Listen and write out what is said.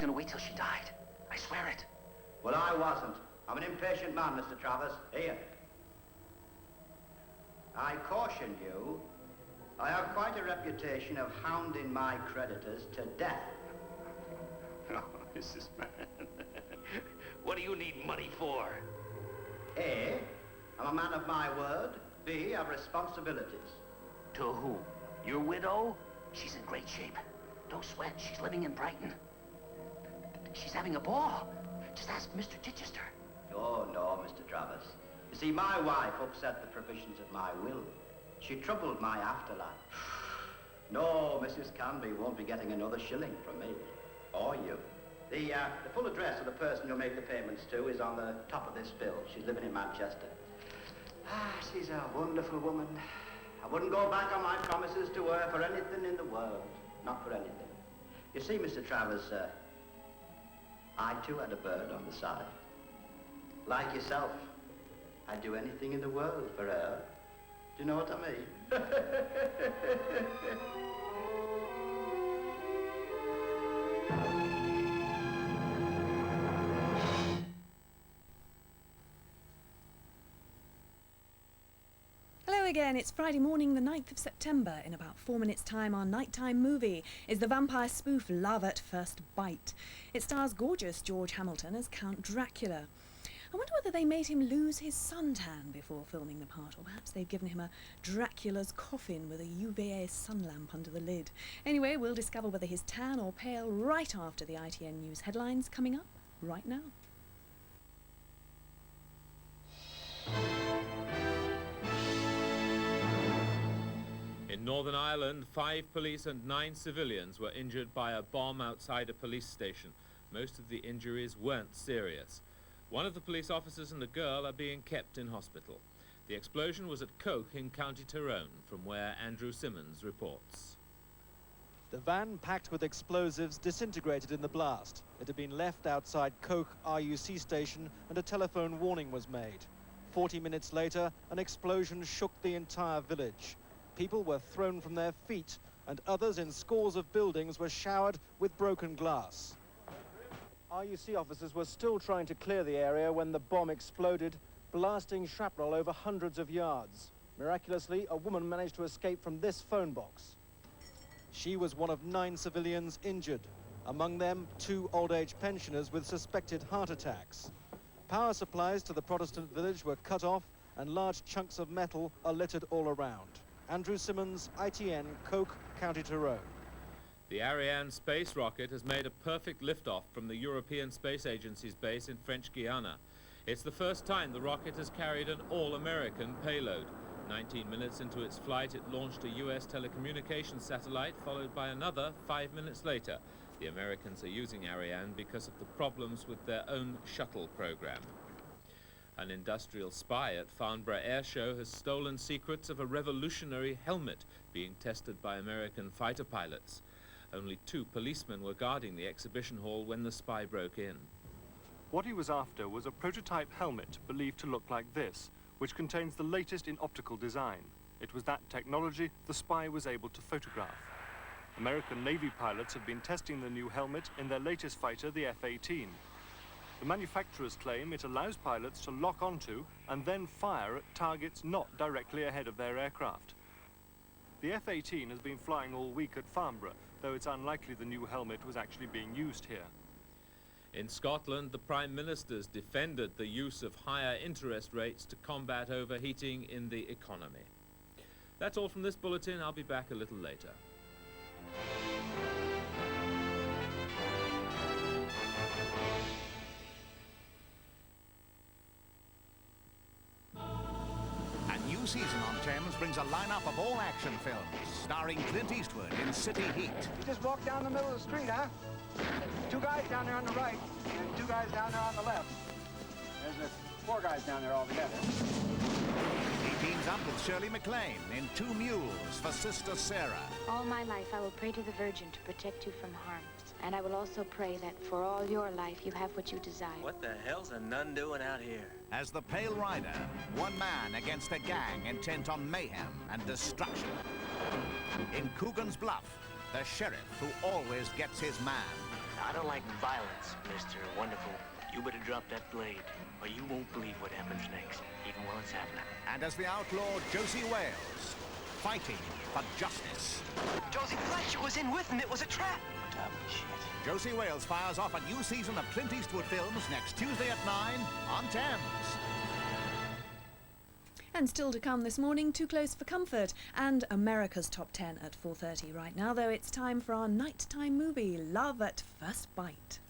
going to wait till she died. I swear it. Well, I wasn't. I'm an impatient man, Mr. Travers. Here. I caution you, I have quite a reputation of hounding my creditors to death. Oh, Mrs. Man. What do you need money for? A, I'm a man of my word. B, I've responsibilities. To who? Your widow? She's in great shape. Don't sweat. She's living in Brighton. She's having a ball. Just ask Mr. Chichester. Oh, no, Mr. Travers. You see, my wife upset the provisions of my will. She troubled my afterlife. No, Mrs. Canby won't be getting another shilling from me. Or you. The full address of the person you'll make the payments to is on the top of this bill. She's living in Manchester. Ah, she's a wonderful woman. I wouldn't go back on my promises to her for anything in the world. Not for anything. You see, Mr. Travers, I too had a bird on the side. Like yourself, I'd do anything in the world for her. Do you know what I mean? Hello again, it's Friday morning, the 9th of September. In about 4 minutes' time, our nighttime movie is the vampire spoof Love at First Bite. It stars gorgeous George Hamilton as Count Dracula. I wonder whether they made him lose his suntan before filming the part, or perhaps they've given him a Dracula's coffin with a UVA sun lamp under the lid. Anyway, we'll discover whether he's tan or pale right after the ITN News headlines coming up right now. In Northern Ireland, 5 police and 9 civilians were injured by a bomb outside a police station. Most of the injuries weren't serious. One of the police officers and a girl are being kept in hospital. The explosion was at Coke in County Tyrone, from where Andrew Simmons reports. The van packed with explosives disintegrated in the blast. It had been left outside Coke RUC station and a telephone warning was made. 40 minutes later, an explosion shook the entire village. People were thrown from their feet and others in scores of buildings were showered with broken glass. RUC officers were still trying to clear the area when the bomb exploded, blasting shrapnel over hundreds of yards. Miraculously, a woman managed to escape from this phone box. She was one of 9 civilians injured. Among them, 2 old-age pensioners with suspected heart attacks. Power supplies to the Protestant village were cut off and large chunks of metal are littered all around. Andrew Simmons, ITN, Coke, County Tyrone. The Ariane space rocket has made a perfect liftoff from the European Space Agency's base in French Guiana. It's the first time the rocket has carried an all-American payload. 19 minutes into its flight, it launched a US telecommunications satellite, followed by another 5 minutes later. The Americans are using Ariane because of the problems with their own shuttle program. An industrial spy at Farnborough Air Show has stolen secrets of a revolutionary helmet being tested by American fighter pilots. Only 2 policemen were guarding the exhibition hall when the spy broke in. What he was after was a prototype helmet believed to look like this, which contains the latest in optical design. It was that technology the spy was able to photograph. American Navy pilots have been testing the new helmet in their latest fighter, the F-18. The manufacturers claim it allows pilots to lock onto and then fire at targets not directly ahead of their aircraft. The F-18 has been flying all week at Farnborough, though it's unlikely the new helmet was actually being used here. In Scotland, the Prime Minister's defended the use of higher interest rates to combat overheating in the economy. That's all from this bulletin. I'll be back a little later. New season on Thames brings a lineup of all action films, starring Clint Eastwood in City Heat. You just walk down the middle of the street, huh? 2 guys down there on the right, and 2 guys down there on the left. There's 4 guys down there altogether. He teams up with Shirley MacLaine in 2 Mules for Sister Sarah. All my life I will pray to the Virgin to protect you from harm. And I will also pray that for all your life you have what you desire. What the hell's a nun doing out here? As the Pale Rider, one man against a gang intent on mayhem and destruction. In Coogan's Bluff, the sheriff who always gets his man. I don't like violence, Mr. Wonderful. You better drop that blade, or you won't believe what happens next, even while it's happening. And as the outlaw Josie Wales, fighting for justice. Josie Fletcher was in with him. It was a trap. Dumb shit. Josie Wales fires off a new season of Clint Eastwood films next Tuesday at 9 on Thames. And still to come this morning, Too Close for Comfort and America's Top 10 at 4:30. Right now, though, it's time for our nighttime movie, Love at First Bite.